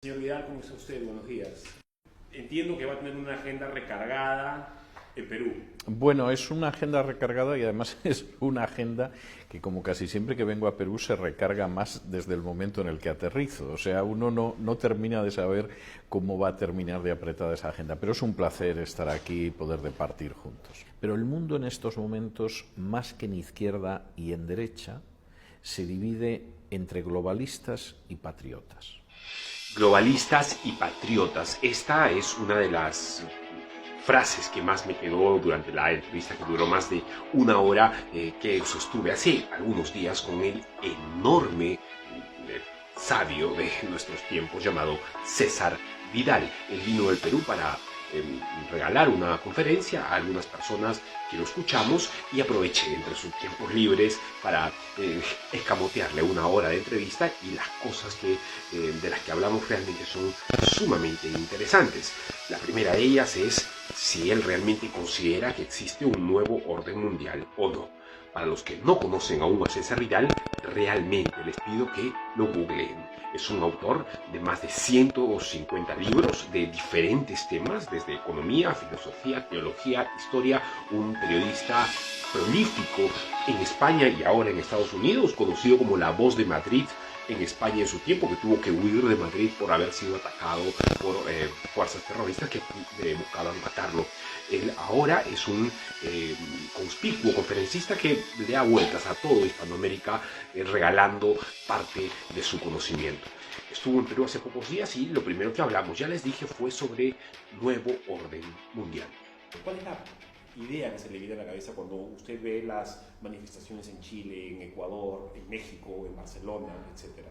Señor Vidal, ¿cómo está usted? Buenos días. Entiendo que va a tener una agenda recargada en Perú. Bueno, es una agenda recargada y además es una agenda que, como casi siempre que vengo a Perú, se recarga más desde el momento en el que aterrizo. O sea, uno no termina de saber cómo va a terminar de apretada esa agenda. Pero es un placer estar aquí y poder departir juntos. Pero el mundo en estos momentos, más que en izquierda y en derecha, se divide entre globalistas y patriotas. Globalistas y patriotas. Esta es una de las frases que más me quedó durante la entrevista que duró más de una hora que sostuve hace algunos días con el enorme sabio de nuestros tiempos llamado César Vidal. Él vino del Perú para regalar una conferencia a algunas personas que lo escuchamos y aproveché entre sus tiempos libres para escamotearle una hora de entrevista y las cosas de las que hablamos realmente son sumamente interesantes. La primera de ellas es si él realmente considera que existe un nuevo orden mundial o no. Para los que no conocen aún a César Vidal, realmente les pido que lo googleen. Es un autor de más de 150 libros de diferentes temas, desde economía, filosofía, teología, historia, un periodista prolífico en España y ahora en Estados Unidos, conocido como la Voz de Madrid en España en su tiempo, que tuvo que huir de Madrid por haber sido atacado por fuerzas terroristas que buscaban matarlo. Él ahora es un conspicuo conferencista que le da vueltas a todo Hispanoamérica regalando parte de su conocimiento. Estuvo en Perú hace pocos días y lo primero que hablamos, ya les dije, fue sobre nuevo orden mundial. ¿Cuál es la idea que se le viene a la cabeza cuando usted ve las manifestaciones en Chile, en Ecuador, en México, en Barcelona, etcétera?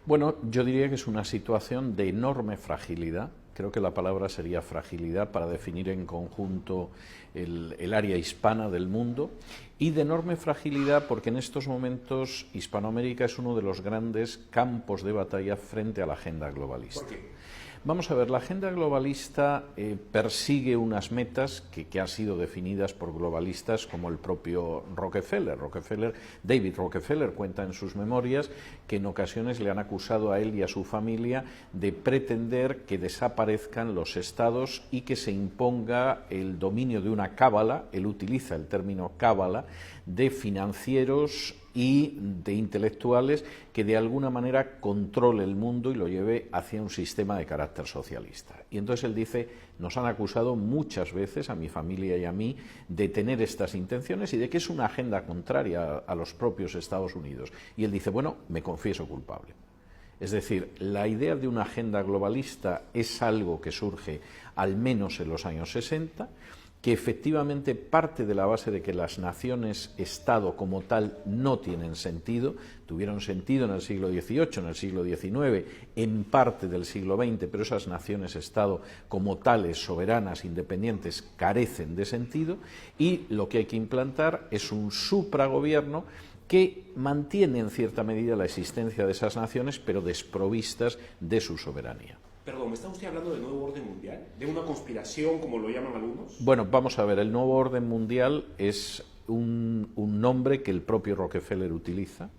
Bueno, yo diría que es una situación de enorme fragilidad. Creo que la palabra sería fragilidad para definir en conjunto el área hispana del mundo, y de enorme fragilidad porque en estos momentos Hispanoamérica es uno de los grandes campos de batalla frente a la agenda globalista. ¿Por qué? Vamos a ver, la agenda globalista persigue unas metas que han sido definidas por globalistas como el propio Rockefeller. David Rockefeller cuenta en sus memorias que en ocasiones le han acusado a él y a su familia de pretender que desaparezcan los estados y que se imponga el dominio de una cábala, él utiliza el término cábala, de financieros y de intelectuales que de alguna manera controle el mundo y lo lleve hacia un sistema de carácter socialista. Y entonces él dice, nos han acusado muchas veces a mi familia y a mí de tener estas intenciones y de que es una agenda contraria a los propios Estados Unidos. Y él dice, bueno, me confieso culpable. Es decir, la idea de una agenda globalista es algo que surge al menos en los años 60, que efectivamente parte de la base de que las naciones-estado como tal no tienen sentido, tuvieron sentido en el siglo XVIII, en el siglo XIX, en parte del siglo XX, pero esas naciones-estado como tales, soberanas, independientes, carecen de sentido, y lo que hay que implantar es un supragobierno que mantiene en cierta medida la existencia de esas naciones, pero desprovistas de su soberanía. Perdón, ¿me está usted hablando del nuevo orden mundial? ¿De una conspiración, como lo llaman algunos? Bueno, vamos a ver, el nuevo orden mundial es un nombre que el propio Rockefeller utiliza.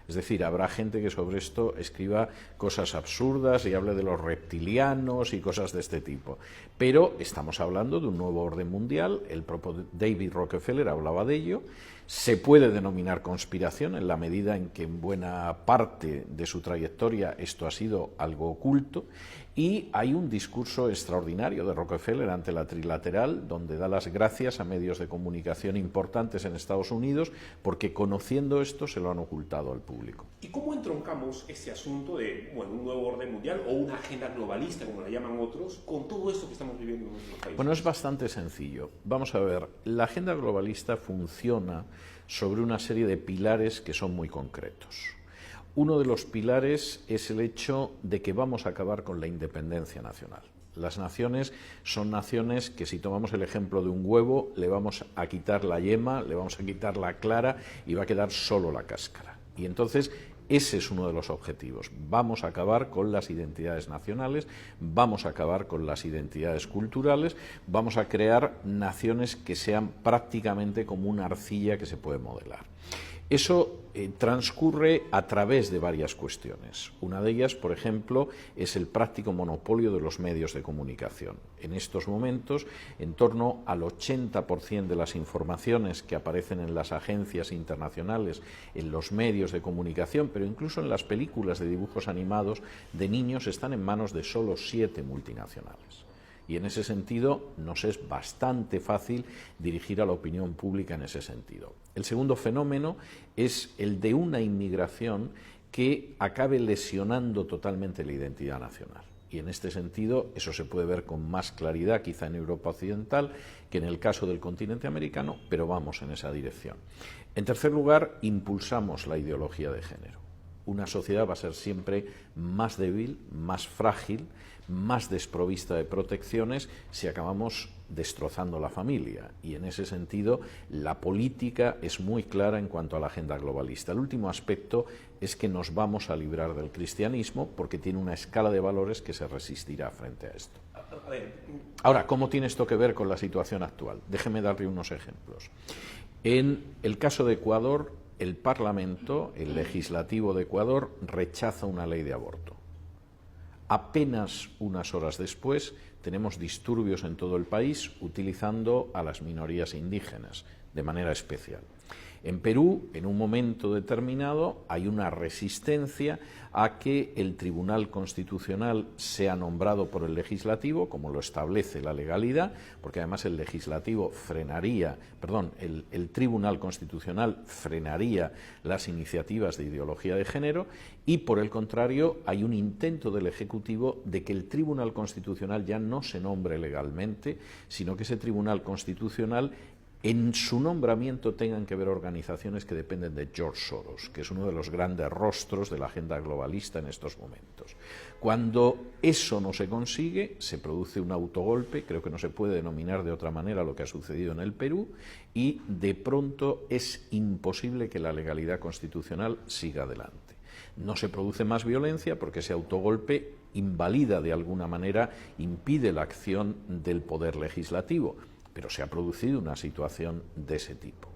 Es decir, habrá gente que sobre esto escriba cosas absurdas y hable de los reptilianos y cosas de este tipo. Pero estamos hablando de un nuevo orden mundial, el propio David Rockefeller hablaba de ello. Se puede denominar conspiración en la medida en que en buena parte de su trayectoria esto ha sido algo oculto, y hay un discurso extraordinario de Rockefeller ante la Trilateral donde da las gracias a medios de comunicación importantes en Estados Unidos porque conociendo esto se lo han ocultado al público. ¿Y cómo entroncamos este asunto de un nuevo orden mundial o una agenda globalista, como la llaman otros, con todo esto que estamos viviendo en nuestros países? Bueno, es bastante sencillo. Vamos a ver, la agenda globalista funciona sobre una serie de pilares que son muy concretos. Uno de los pilares es el hecho de que vamos a acabar con la independencia nacional. Las naciones son naciones que, si tomamos el ejemplo de un huevo, le vamos a quitar la yema, le vamos a quitar la clara y va a quedar solo la cáscara. Y entonces ese es uno de los objetivos. Vamos a acabar con las identidades nacionales, vamos a acabar con las identidades culturales, vamos a crear naciones que sean prácticamente como una arcilla que se puede modelar. Eso transcurre a través de varias cuestiones. Una de ellas, por ejemplo, es el práctico monopolio de los medios de comunicación. En estos momentos, en torno al 80% de las informaciones que aparecen en las agencias internacionales, en los medios de comunicación, pero incluso en las películas de dibujos animados de niños, están en manos de solo 7 multinacionales. Y en ese sentido nos es bastante fácil dirigir a la opinión pública en ese sentido. El segundo fenómeno es el de una inmigración que acabe lesionando totalmente la identidad nacional. Y en este sentido eso se puede ver con más claridad quizá en Europa Occidental que en el caso del continente americano, pero vamos en esa dirección. En tercer lugar, impulsamos la ideología de género. Una sociedad va a ser siempre más débil, más frágil, más desprovista de protecciones si acabamos destrozando la familia. Y en ese sentido, la política es muy clara en cuanto a la agenda globalista. El último aspecto es que nos vamos a librar del cristianismo porque tiene una escala de valores que se resistirá frente a esto. Ahora, ¿cómo tiene esto que ver con la situación actual? Déjeme darle unos ejemplos. En el caso de Ecuador, el Parlamento, el legislativo de Ecuador, rechaza una ley de aborto. Apenas unas horas después tenemos disturbios en todo el país utilizando a las minorías indígenas de manera especial. En Perú, en un momento determinado, hay una resistencia a que el Tribunal Constitucional sea nombrado por el Legislativo, como lo establece la legalidad, porque además el Tribunal Constitucional frenaría las iniciativas de ideología de género, y por el contrario hay un intento del Ejecutivo de que el Tribunal Constitucional ya no se nombre legalmente, sino que ese Tribunal Constitucional en su nombramiento tengan que ver organizaciones que dependen de George Soros, que es uno de los grandes rostros de la agenda globalista en estos momentos. Cuando eso no se consigue, se produce un autogolpe, creo que no se puede denominar de otra manera lo que ha sucedido en el Perú, y de pronto es imposible que la legalidad constitucional siga adelante. No se produce más violencia porque ese autogolpe invalida de alguna manera, impide la acción del poder legislativo, pero se ha producido una situación de ese tipo.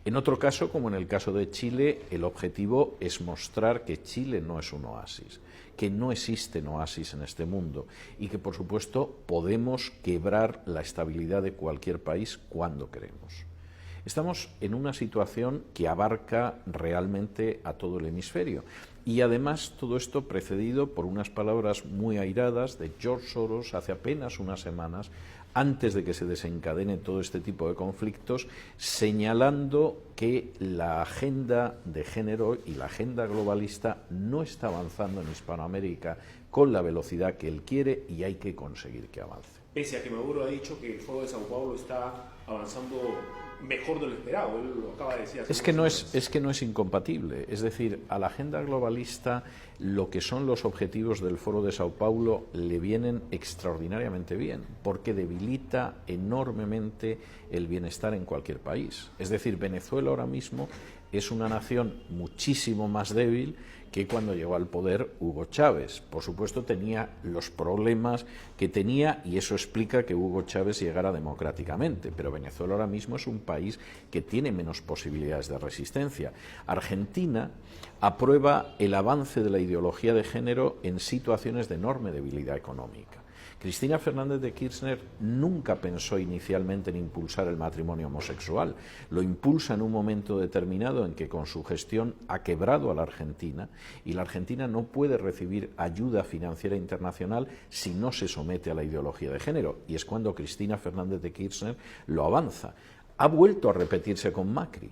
En otro caso, como en el caso de Chile, el objetivo es mostrar que Chile no es un oasis, que no existen oasis en este mundo y que, por supuesto, podemos quebrar la estabilidad de cualquier país cuando queremos. Estamos en una situación que abarca realmente a todo el hemisferio y además todo esto precedido por unas palabras muy airadas de George Soros hace apenas unas semanas, antes de que se desencadene todo este tipo de conflictos, señalando que la agenda de género y la agenda globalista no está avanzando en Hispanoamérica con la velocidad que él quiere y hay que conseguir que avance. Pese a que Maduro ha dicho que el Foro de Sao Paulo está avanzando mejor de lo esperado, él lo acaba de decir. Es que no es incompatible, es decir, a la agenda globalista lo que son los objetivos del Foro de Sao Paulo le vienen extraordinariamente bien, porque debilita enormemente el bienestar en cualquier país. Es decir, Venezuela ahora mismo es una nación muchísimo más débil que cuando llegó al poder Hugo Chávez. Por supuesto tenía los problemas que tenía y eso explica que Hugo Chávez llegara democráticamente, pero Venezuela ahora mismo es un país que tiene menos posibilidades de resistencia. Argentina aprueba el avance de la ideología de género en situaciones de enorme debilidad económica. Cristina Fernández de Kirchner nunca pensó inicialmente en impulsar el matrimonio homosexual. Lo impulsa en un momento determinado en que con su gestión ha quebrado a la Argentina y la Argentina no puede recibir ayuda financiera internacional si no se somete a la ideología de género. Y es cuando Cristina Fernández de Kirchner lo avanza. Ha vuelto a repetirse con Macri.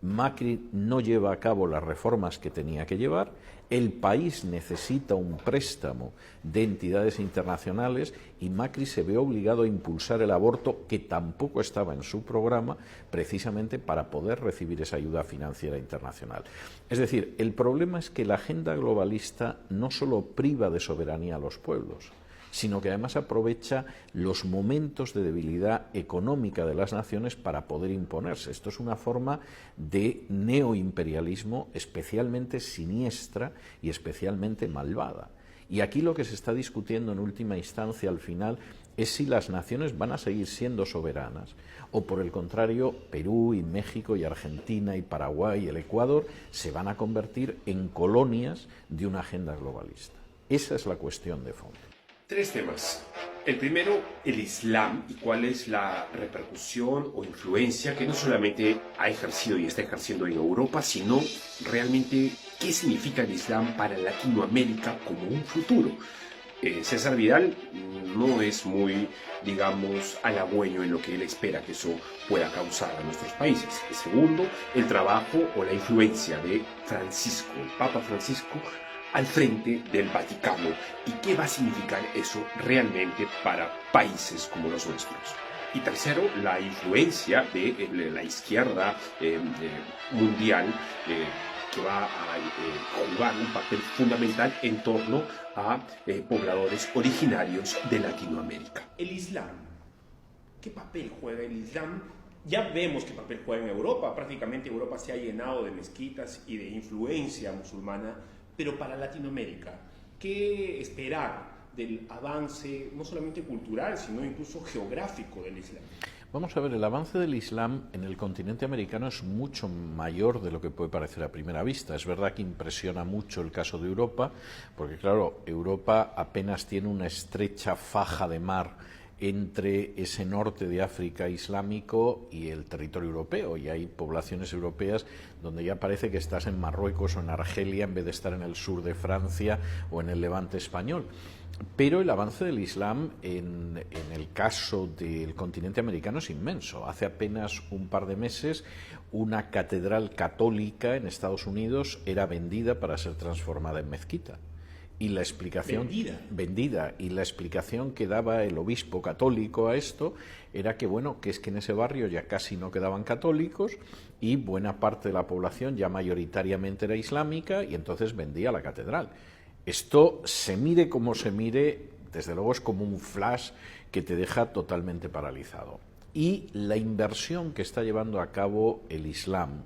Macri no lleva a cabo las reformas que tenía que llevar, el país necesita un préstamo de entidades internacionales y Macri se ve obligado a impulsar el aborto, que tampoco estaba en su programa, precisamente para poder recibir esa ayuda financiera internacional. Es decir, el problema es que la agenda globalista no solo priva de soberanía a los pueblos, sino que además aprovecha los momentos de debilidad económica de las naciones para poder imponerse. Esto es una forma de neoimperialismo especialmente siniestra y especialmente malvada. Y aquí lo que se está discutiendo en última instancia, al final, es si las naciones van a seguir siendo soberanas o, por el contrario, Perú y México y Argentina y Paraguay y el Ecuador se van a convertir en colonias de una agenda globalista. Esa es la cuestión de fondo. Tres temas. El primero, el Islam y cuál es la repercusión o influencia que no solamente ha ejercido y está ejerciendo en Europa, sino realmente qué significa el Islam para Latinoamérica como un futuro. César Vidal no es muy, digamos, halagüeño en lo que él espera que eso pueda causar a nuestros países. El segundo, el trabajo o la influencia de Francisco, el Papa Francisco, al frente del Vaticano y qué va a significar eso realmente para países como los nuestros. Y tercero, la influencia de la izquierda mundial que va a jugar un papel fundamental en torno a pobladores originarios de Latinoamérica. El Islam. ¿Qué papel juega el Islam? Ya vemos qué papel juega en Europa. Prácticamente Europa se ha llenado de mezquitas y de influencia musulmana. Pero para Latinoamérica, ¿qué esperar del avance no solamente cultural, sino incluso geográfico del Islam? Vamos a ver, el avance del Islam en el continente americano es mucho mayor de lo que puede parecer a primera vista. Es verdad que impresiona mucho el caso de Europa, porque claro, Europa apenas tiene una estrecha faja de mar entre ese norte de África islámico y el territorio europeo, y hay poblaciones europeas donde ya parece que estás en Marruecos o en Argelia en vez de estar en el sur de Francia o en el Levante español. Pero el avance del Islam en el caso del continente americano es inmenso. Hace apenas un par de meses una catedral católica en Estados Unidos era vendida para ser transformada en mezquita. Y la explicación vendida y la explicación que daba el obispo católico a esto era que bueno, que es que en ese barrio ya casi no quedaban católicos y buena parte de la población ya mayoritariamente era islámica y entonces vendía la catedral. Esto, se mire como se mire, desde luego es como un flash que te deja totalmente paralizado. Y la inversión que está llevando a cabo el Islam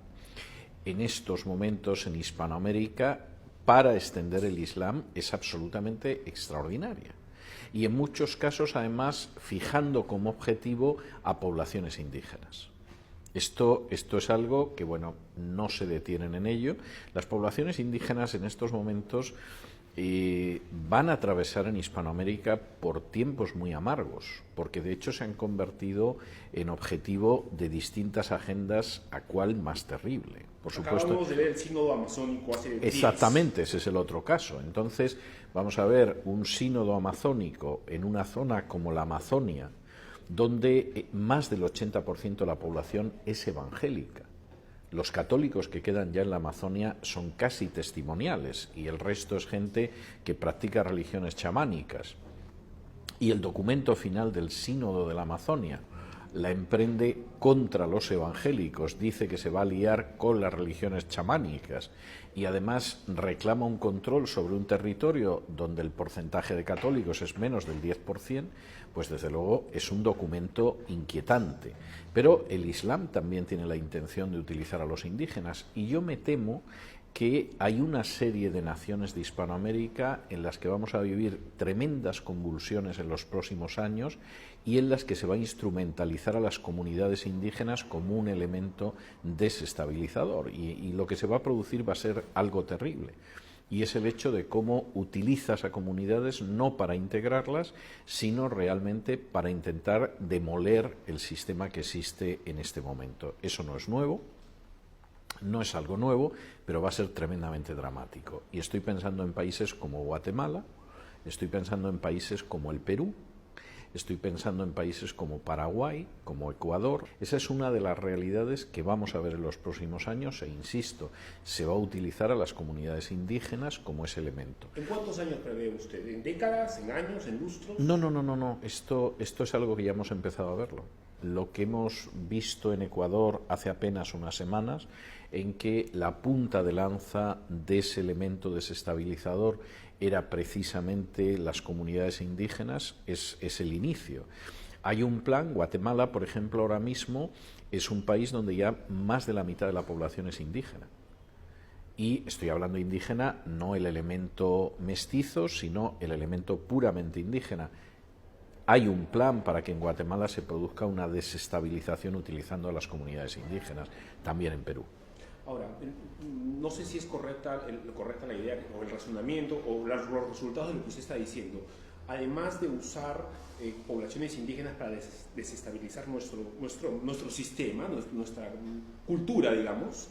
en estos momentos en Hispanoamérica para extender el Islam es absolutamente extraordinaria. Y en muchos casos, además, fijando como objetivo a poblaciones indígenas. Esto es algo que, bueno, no se detienen en ello. Las poblaciones indígenas en estos momentos van a atravesar en Hispanoamérica por tiempos muy amargos, porque de hecho se han convertido en objetivo de distintas agendas, a cuál más terrible. Por supuesto. Acabamos de ver el sínodo amazónico hace días. Exactamente, ese es el otro caso. Entonces, vamos a ver un sínodo amazónico en una zona como la Amazonia, donde más del 80% de la población es evangélica. Los católicos que quedan ya en la Amazonia son casi testimoniales y el resto es gente que practica religiones chamánicas. Y el documento final del Sínodo de la Amazonia la emprende contra los evangélicos, dice que se va a liar con las religiones chamánicas y además reclama un control sobre un territorio donde el porcentaje de católicos es menos del 10%, pues desde luego es un documento inquietante. Pero el Islam también tiene la intención de utilizar a los indígenas y yo me temo que hay una serie de naciones de Hispanoamérica en las que vamos a vivir tremendas convulsiones en los próximos años y en las que se va a instrumentalizar a las comunidades indígenas como un elemento desestabilizador y lo que se va a producir va a ser algo terrible. Y es el hecho de cómo utilizas a comunidades no para integrarlas, sino realmente para intentar demoler el sistema que existe en este momento. Eso no es nuevo. No es algo nuevo, pero va a ser tremendamente dramático. Y estoy pensando en países como Guatemala, estoy pensando en países como el Perú, estoy pensando en países como Paraguay, como Ecuador. Esa es una de las realidades que vamos a ver en los próximos años e, insisto, se va a utilizar a las comunidades indígenas como ese elemento. ¿En cuántos años prevé usted? ¿En décadas? ¿En años? ¿En lustros? No. Esto es algo que ya hemos empezado a verlo. Lo que hemos visto en Ecuador hace apenas unas semanas, en que la punta de lanza de ese elemento desestabilizador era precisamente las comunidades indígenas, es el inicio. Hay un plan, Guatemala, por ejemplo, ahora mismo es un país donde ya más de la mitad de la población es indígena. Y estoy hablando de indígena, no el elemento mestizo, sino el elemento puramente indígena. Hay un plan para que en Guatemala se produzca una desestabilización utilizando a las comunidades indígenas, también en Perú. Ahora, no sé si es correcta la idea o el razonamiento o los resultados de lo que usted está diciendo. Además de usar poblaciones indígenas para desestabilizar nuestro sistema, nuestra cultura, digamos,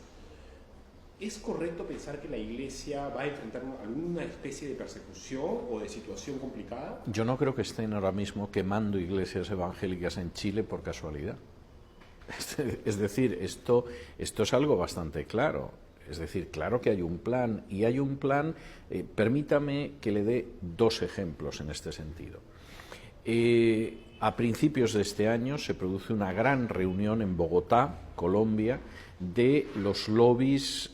¿es correcto pensar que la Iglesia va a enfrentar alguna especie de persecución o de situación complicada? Yo no creo que estén ahora mismo quemando iglesias evangélicas en Chile por casualidad. Es decir, esto es algo bastante claro. Es decir, claro que hay un plan, y hay un plan, permítame que le dé dos ejemplos en este sentido. A principios de este año se produce una gran reunión en Bogotá, Colombia, de los lobbies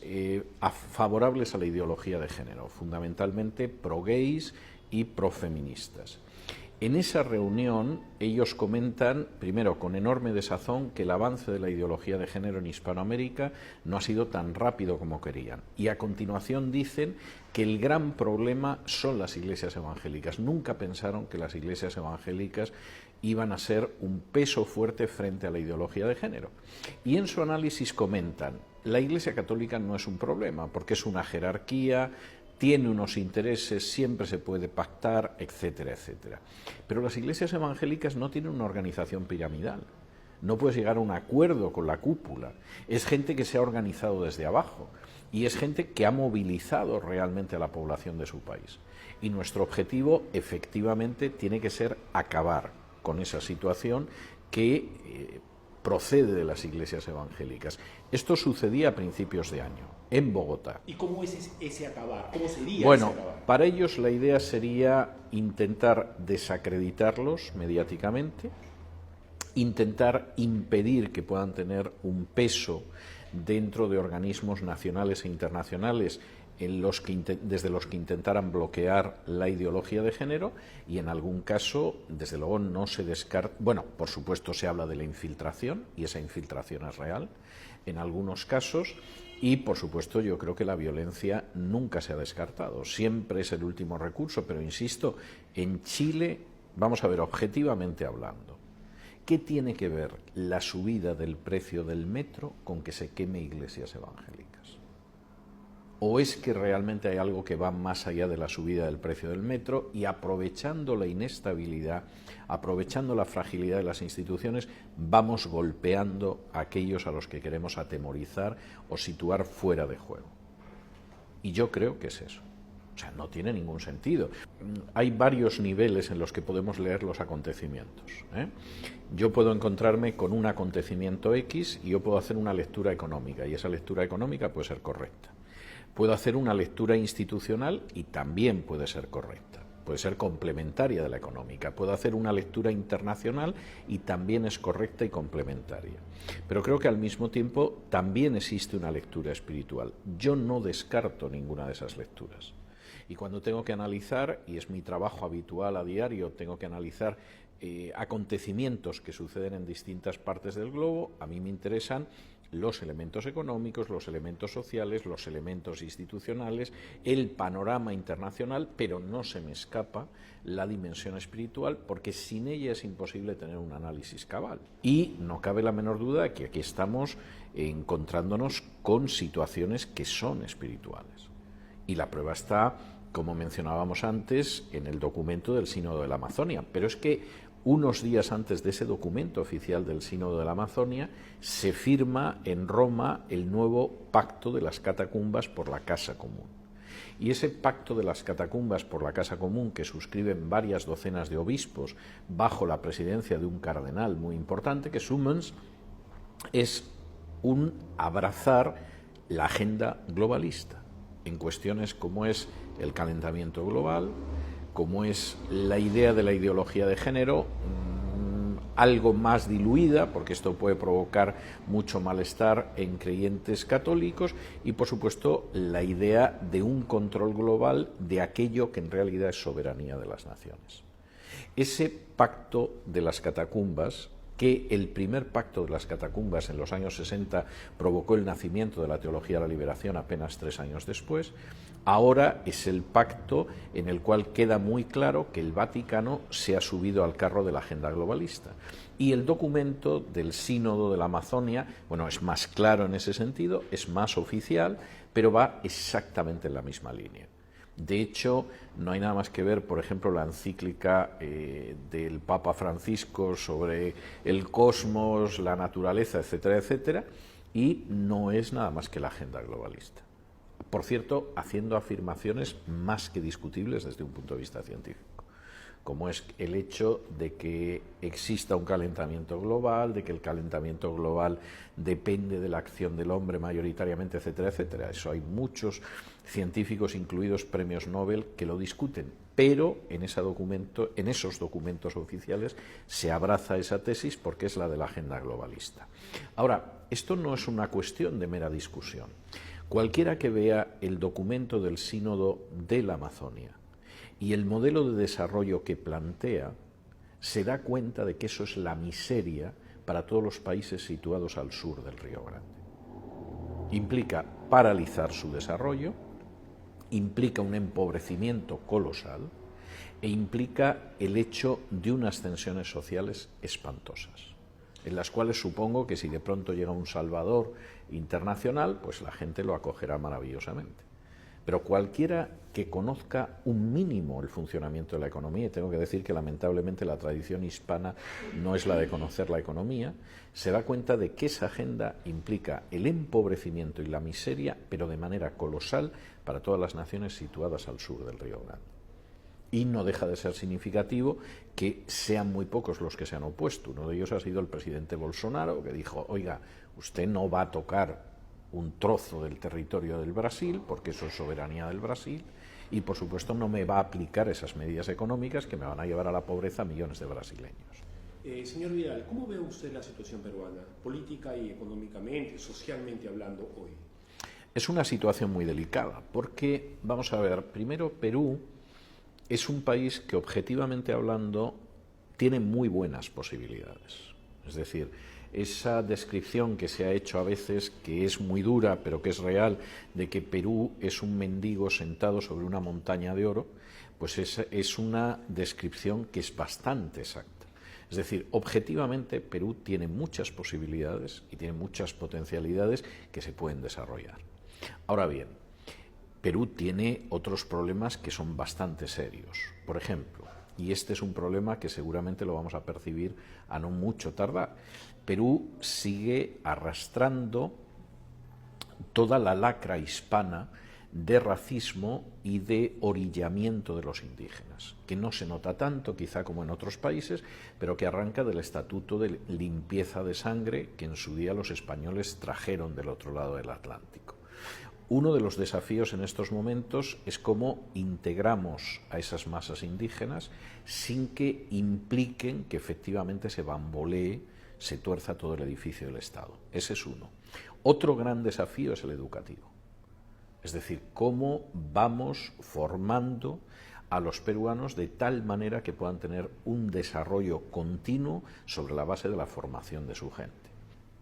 favorables a la ideología de género, fundamentalmente pro-gays y pro-feministas. En esa reunión ellos comentan, primero con enorme desazón, que el avance de la ideología de género en Hispanoamérica no ha sido tan rápido como querían. Y a continuación dicen que el gran problema son las iglesias evangélicas. Nunca pensaron que las iglesias evangélicas iban a ser un peso fuerte frente a la ideología de género. Y en su análisis comentan, la Iglesia Católica no es un problema, porque es una jerarquía, tiene unos intereses, siempre se puede pactar, etcétera, etcétera. Pero las iglesias evangélicas no tienen una organización piramidal. No puedes llegar a un acuerdo con la cúpula. Es gente que se ha organizado desde abajo y es gente que ha movilizado realmente a la población de su país. Y nuestro objetivo, efectivamente, tiene que ser acabar con esa situación que procede de las iglesias evangélicas. Esto sucedía a principios de año, en Bogotá. ¿Y cómo es ese acabar? ¿Cómo sería bueno, ese acabar? Para ellos la idea sería intentar desacreditarlos mediáticamente, intentar impedir que puedan tener un peso dentro de organismos nacionales e internacionales desde los que intentaran bloquear la ideología de género, y en algún caso, desde luego, no se descarta. Bueno, por supuesto se habla de la infiltración, y esa infiltración es real en algunos casos, y por supuesto yo creo que la violencia nunca se ha descartado, siempre es el último recurso, pero insisto, en Chile, vamos a ver, objetivamente hablando, ¿qué tiene que ver la subida del precio del metro con que se queme iglesias evangélicas? ¿O es que realmente hay algo que va más allá de la subida del precio del metro y, aprovechando la inestabilidad, aprovechando la fragilidad de las instituciones, vamos golpeando a aquellos a los que queremos atemorizar o situar fuera de juego? Y yo creo que es eso. O sea, no tiene ningún sentido. Hay varios niveles en los que podemos leer los acontecimientos, Yo puedo encontrarme con un acontecimiento X y yo puedo hacer una lectura económica, y esa lectura económica puede ser correcta. Puedo hacer una lectura institucional y también puede ser correcta, puede ser complementaria de la económica. Puedo hacer una lectura internacional y también es correcta y complementaria. Pero creo que al mismo tiempo también existe una lectura espiritual. Yo no descarto ninguna de esas lecturas. Y cuando tengo que analizar, y es mi trabajo habitual a diario, tengo que analizar acontecimientos que suceden en distintas partes del globo, a mí me interesan los elementos económicos, los elementos sociales, los elementos institucionales, el panorama internacional, pero no se me escapa la dimensión espiritual, porque sin ella es imposible tener un análisis cabal. Y no cabe la menor duda de que aquí estamos encontrándonos con situaciones que son espirituales. Y la prueba está, como mencionábamos antes, en el documento del Sínodo de la Amazonia. Pero es que unos días antes de ese documento oficial del Sínodo de la Amazonia, se firma en Roma el nuevo Pacto de las Catacumbas por la Casa Común. Y ese Pacto de las Catacumbas por la Casa Común, que suscriben varias docenas de obispos bajo la presidencia de un cardenal muy importante, que es Summons, es un abrazar la agenda globalista en cuestiones como es el calentamiento global, como es la idea de la ideología de género, algo más diluida, porque esto puede provocar mucho malestar en creyentes católicos, y por supuesto la idea de un control global de aquello que en realidad es soberanía de las naciones. Ese pacto de las catacumbas que el primer pacto de las catacumbas en los años 60 provocó el nacimiento de la teología de la liberación apenas 3 años después. Ahora es el pacto en el cual queda muy claro que el Vaticano se ha subido al carro de la agenda globalista. Y el documento del Sínodo de la Amazonia, bueno, es más claro en ese sentido, es más oficial, pero va exactamente en la misma línea. De hecho, no hay nada más que ver, por ejemplo, la encíclica del Papa Francisco sobre el cosmos, la naturaleza, etcétera, etcétera, y no es nada más que la agenda globalista. Por cierto, haciendo afirmaciones más que discutibles desde un punto de vista científico, como es el hecho de que exista un calentamiento global, de que el calentamiento global depende de la acción del hombre mayoritariamente, etcétera, etcétera. Eso hay muchos científicos, incluidos premios Nobel, que lo discuten, pero en esos documentos oficiales se abraza esa tesis porque es la de la agenda globalista. Ahora, esto no es una cuestión de mera discusión. Cualquiera que vea el documento del Sínodo de la Amazonia y el modelo de desarrollo que plantea, se da cuenta de que eso es la miseria para todos los países situados al sur del Río Grande. Implica paralizar su desarrollo, implica un empobrecimiento colosal e implica el hecho de unas tensiones sociales espantosas, en las cuales supongo que si de pronto llega un salvador internacional, pues la gente lo acogerá maravillosamente. Pero cualquiera que conozca un mínimo el funcionamiento de la economía, y tengo que decir que lamentablemente la tradición hispana no es la de conocer la economía, se da cuenta de que esa agenda implica el empobrecimiento y la miseria, pero de manera colosal para todas las naciones situadas al sur del Río Grande. Y no deja de ser significativo que sean muy pocos los que se han opuesto. Uno de ellos ha sido el presidente Bolsonaro, que dijo, oiga, usted no va a tocar un trozo del territorio del Brasil, porque eso es soberanía del Brasil, y por supuesto no me va a aplicar esas medidas económicas que me van a llevar a la pobreza a millones de brasileños. Señor Vidal, ¿cómo ve usted la situación peruana, política y económicamente, socialmente hablando hoy? Es una situación muy delicada, porque, vamos a ver, primero Perú es un país que objetivamente hablando tiene muy buenas posibilidades. Es decir, esa descripción que se ha hecho a veces, que es muy dura pero que es real, de que Perú es un mendigo sentado sobre una montaña de oro, pues es una descripción que es bastante exacta. Es decir, objetivamente Perú tiene muchas posibilidades y tiene muchas potencialidades que se pueden desarrollar. Ahora bien, Perú tiene otros problemas que son bastante serios. Por ejemplo, y este es un problema que seguramente lo vamos a percibir a no mucho tardar, Perú sigue arrastrando toda la lacra hispana de racismo y de orillamiento de los indígenas, que no se nota tanto quizá como en otros países, pero que arranca del estatuto de limpieza de sangre que en su día los españoles trajeron del otro lado del Atlántico. Uno de los desafíos en estos momentos es cómo integramos a esas masas indígenas sin que impliquen que efectivamente se bambolee, se tuerza todo el edificio del Estado. Ese es uno. Otro gran desafío es el educativo. Es decir, cómo vamos formando a los peruanos de tal manera que puedan tener un desarrollo continuo sobre la base de la formación de su gente.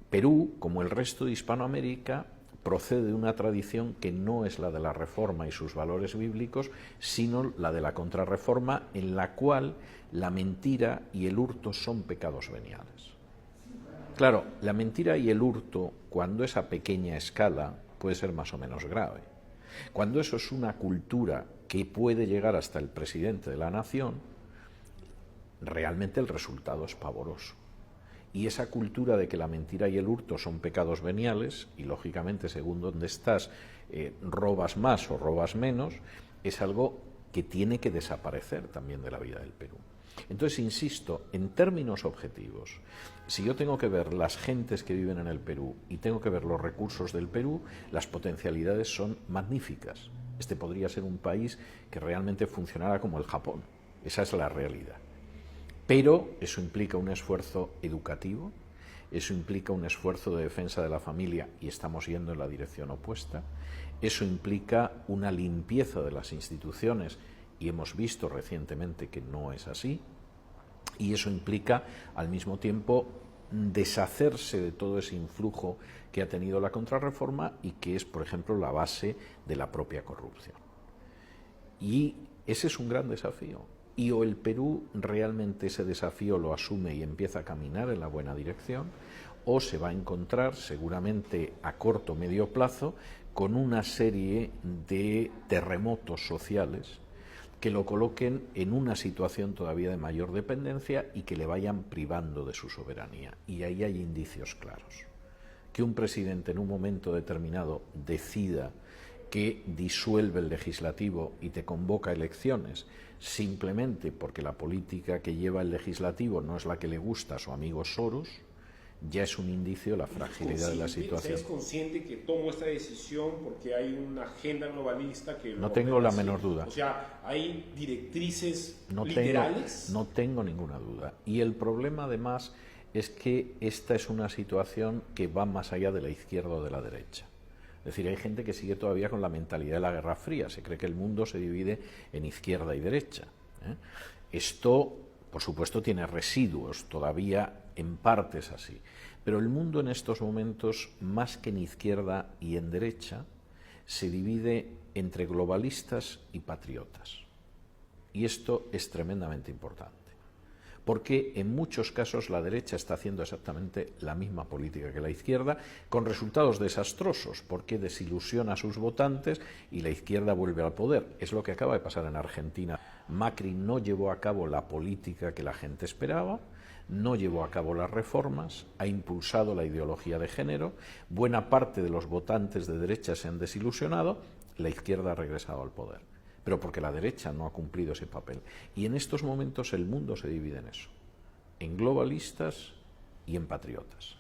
Perú, como el resto de Hispanoamérica, procede de una tradición que no es la de la Reforma y sus valores bíblicos, sino la de la Contrarreforma, en la cual la mentira y el hurto son pecados veniales. Claro, la mentira y el hurto, cuando es a pequeña escala, puede ser más o menos grave. Cuando eso es una cultura que puede llegar hasta el presidente de la nación, realmente el resultado es pavoroso. Y esa cultura de que la mentira y el hurto son pecados veniales, y lógicamente según dónde estás, robas más o robas menos, es algo que tiene que desaparecer también de la vida del Perú. Entonces, insisto, en términos objetivos, si yo tengo que ver las gentes que viven en el Perú y tengo que ver los recursos del Perú, las potencialidades son magníficas. Este podría ser un país que realmente funcionara como el Japón. Esa es la realidad. Pero eso implica un esfuerzo educativo, eso implica un esfuerzo de defensa de la familia y estamos yendo en la dirección opuesta, eso implica una limpieza de las instituciones y hemos visto recientemente que no es así, Y eso implica, al mismo tiempo, deshacerse de todo ese influjo que ha tenido la contrarreforma y que es, por ejemplo, la base de la propia corrupción. Y ese es un gran desafío. Y o el Perú realmente ese desafío lo asume y empieza a caminar en la buena dirección, o se va a encontrar, seguramente a corto o medio plazo, con una serie de terremotos sociales que lo coloquen en una situación todavía de mayor dependencia y que le vayan privando de su soberanía. Y ahí hay indicios claros. Que un presidente en un momento determinado decida que disuelve el legislativo y te convoca a elecciones simplemente porque la política que lleva el legislativo no es la que le gusta a su amigo Soros, ya es un indicio de la fragilidad de la situación. ¿Es consciente que tomó esta decisión porque hay una agenda globalista que... No tengo la menor duda. O sea, ¿hay directrices no literales? No tengo ninguna duda. Y el problema, además, es que esta es una situación que va más allá de la izquierda o de la derecha. Es decir, hay gente que sigue todavía con la mentalidad de la Guerra Fría. Se cree que el mundo se divide en izquierda y derecha. Esto, por supuesto, tiene residuos, todavía en parte es así. Pero el mundo en estos momentos, más que en izquierda y en derecha, se divide entre globalistas y patriotas. Y esto es tremendamente importante, porque en muchos casos la derecha está haciendo exactamente la misma política que la izquierda, con resultados desastrosos, porque desilusiona a sus votantes y la izquierda vuelve al poder. Es lo que acaba de pasar en Argentina. Macri no llevó a cabo la política que la gente esperaba, no llevó a cabo las reformas, ha impulsado la ideología de género, buena parte de los votantes de derecha se han desilusionado, la izquierda ha regresado al poder, pero porque la derecha no ha cumplido ese papel. Y en estos momentos el mundo se divide en eso, en globalistas y en patriotas.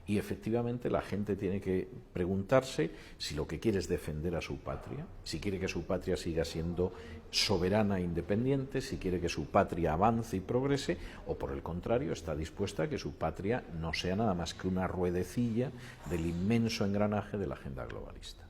Y efectivamente la gente tiene que preguntarse si lo que quiere es defender a su patria, si quiere que su patria siga siendo soberana e independiente, si quiere que su patria avance y progrese, o por el contrario está dispuesta a que su patria no sea nada más que una ruedecilla del inmenso engranaje de la agenda globalista.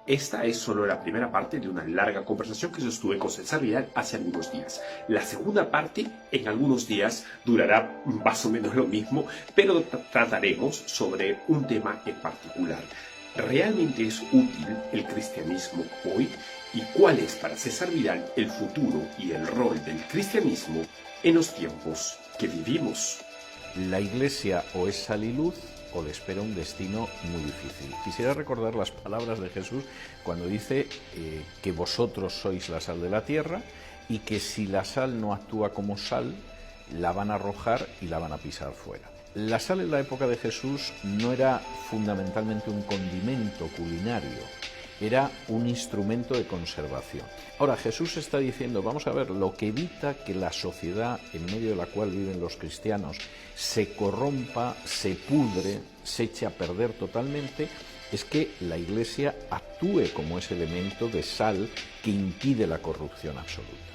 Esta es solo la primera parte de una larga conversación que sostuve con César Vidal hace algunos días. La segunda parte, en algunos días, durará más o menos lo mismo, pero trataremos sobre un tema en particular. ¿Realmente es útil el cristianismo hoy? ¿Y cuál es para César Vidal el futuro y el rol del cristianismo en los tiempos que vivimos? La Iglesia o es sal y luz, o le espera un destino muy difícil. Quisiera recordar las palabras de Jesús cuando dice que vosotros sois la sal de la tierra y que si la sal no actúa como sal, la van a arrojar y la van a pisar fuera. La sal en la época de Jesús no era fundamentalmente un condimento culinario, era un instrumento de conservación. Ahora Jesús está diciendo, vamos a ver, lo que evita que la sociedad en medio de la cual viven los cristianos se corrompa, se pudre, se eche a perder totalmente, es que la Iglesia actúe como ese elemento de sal que impide la corrupción absoluta.